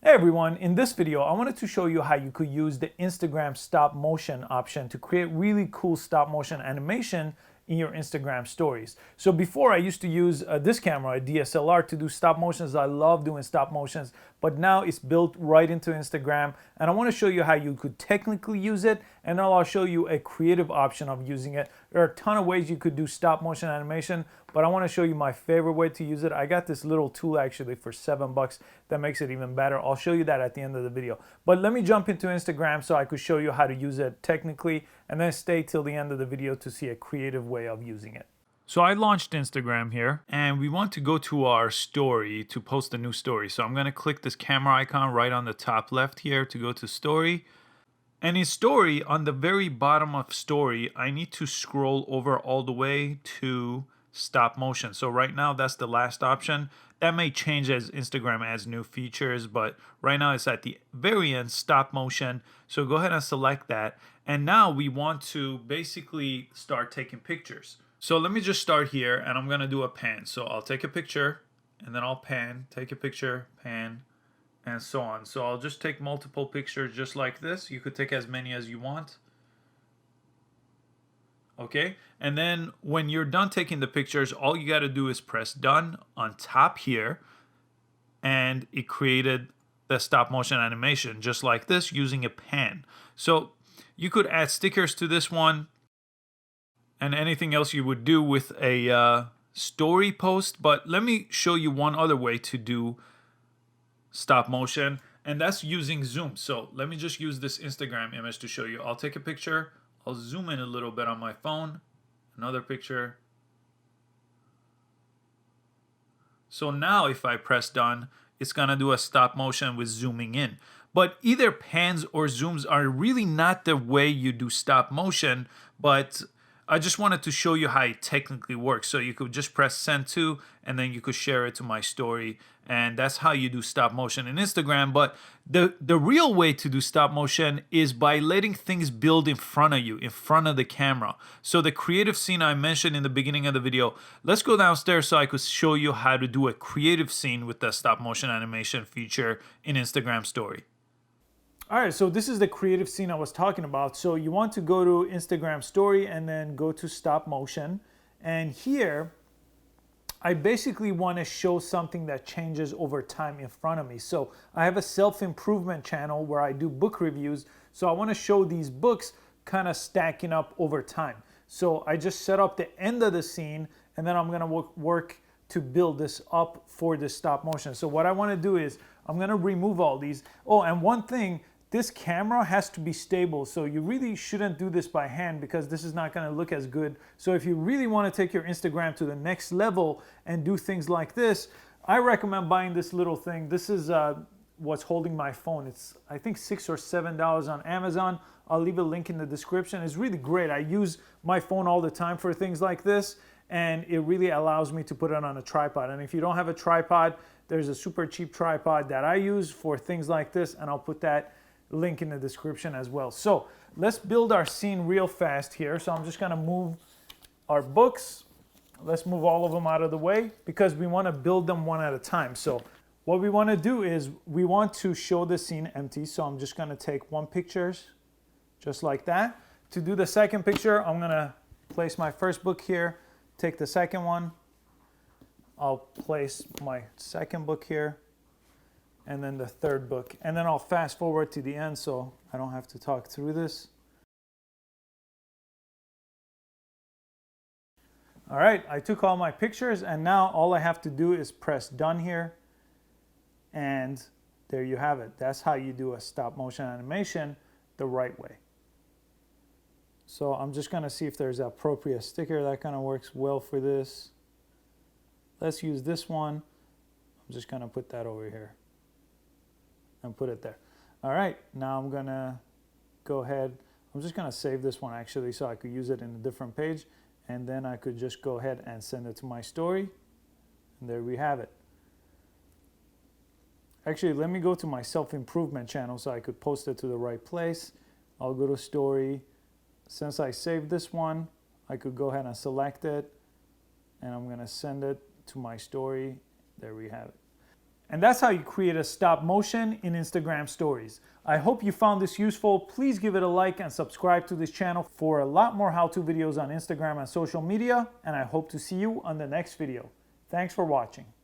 Hey everyone, in this video I wanted to show you how you could use the Instagram stop motion option to create really cool stop motion animation in your Instagram stories. So before I used to use this camera, a DSLR, to do stop motions. I love doing stop motions, but now it's built right into Instagram, and I want to show you how you could technically use it, and then I'll show you a creative option of using it. There are a ton of ways you could do stop motion animation, but I want to show you my favorite way to use it. I got this little tool actually for $7 that makes it even better. I'll show you that at the end of the video. But let me jump into Instagram so I could show you how to use it technically, and then stay till the end of the video to see a creative way of using it. So I launched Instagram here, and we want to go to our story to post a new story. So I'm going to click this camera icon right on the top left here to go to story. And in story, on the very bottom of story, I need to scroll over all the way to stop motion. So right now that's the last option. That may change as Instagram adds new features, but right now it's at the very end, stop motion. So go ahead and select that. And now we want to basically start taking pictures. So let me just start here, and I'm gonna do a pan. So I'll take a picture and then I'll pan, take a picture, pan, and so on. So I'll just take multiple pictures just like this. You could take as many as you want. Okay, and then when you're done taking the pictures, all you got to do is press done on top here, and it created the stop motion animation just like this using a pan. So you could add stickers to this one and anything else you would do with a story post, but let me show you one other way to do stop motion, and that's using zoom. So let me just use this Instagram image to show you. I'll take a picture, I'll zoom in a little bit on my phone, another picture. So now if I press done, it's gonna do a stop motion with zooming in. But either pans or zooms are really not the way you do stop motion, but I just wanted to show you how it technically works. So you could just press send to, and then you could share it to my story. And that's how you do stop motion in Instagram. But the real way to do stop motion is by letting things build in front of you, in front of the camera. So the creative scene I mentioned in the beginning of the video, let's go downstairs so I could show you how to do a creative scene with the stop motion animation feature in Instagram story. All right, so this is the creative scene I was talking about. So you want to go to Instagram story and then go to stop motion. And here, I basically want to show something that changes over time in front of me. So I have a self-improvement channel where I do book reviews. So I want to show these books kind of stacking up over time. So I just set up the end of the scene, and then I'm going to work to build this up for the stop motion. So what I want to do is I'm going to remove all these. Oh, and one thing, this camera has to be stable, so you really shouldn't do this by hand because this is not going to look as good. So if you really want to take your Instagram to the next level and do things like this, I recommend buying this little thing. This is what's holding my phone. It's I think $6 or $7 on Amazon. I'll leave a link in the description. It's really great. I use my phone all the time for things like this, and it really allows me to put it on a tripod. And if you don't have a tripod, there's a super cheap tripod that I use for things like this, and I'll put that link in the description as well. So let's build our scene real fast here. So I'm just gonna move our books. Let's move all of them out of the way because we want to build them one at a time. So what we want to do is we want to show the scene empty. So I'm just gonna take one picture just like that. To do the second picture, I'm gonna place my first book here, take the second one. I'll place my second book here, and then the third book. And then I'll fast forward to the end so I don't have to talk through this. All right, I took all my pictures, and now all I have to do is press done here. And there you have it. That's how you do a stop motion animation the right way. So I'm just gonna see if there's an appropriate sticker that kind of works well for this. Let's use this one. I'm just gonna put that over here and put it there. All right, now I'm gonna go ahead. I'm just gonna save this one actually so I could use it in a different page, and then I could just go ahead and send it to my story, and there we have it. Actually, let me go to my self-improvement channel so I could post it to the right place. I'll go to story. Since I saved this one, I could go ahead and select it, and I'm gonna send it to my story. There we have it. And that's how you create a stop motion in Instagram stories. I hope you found this useful. Please give it a like and subscribe to this channel for a lot more how-to videos on Instagram and social media. And I hope to see you on the next video. Thanks for watching.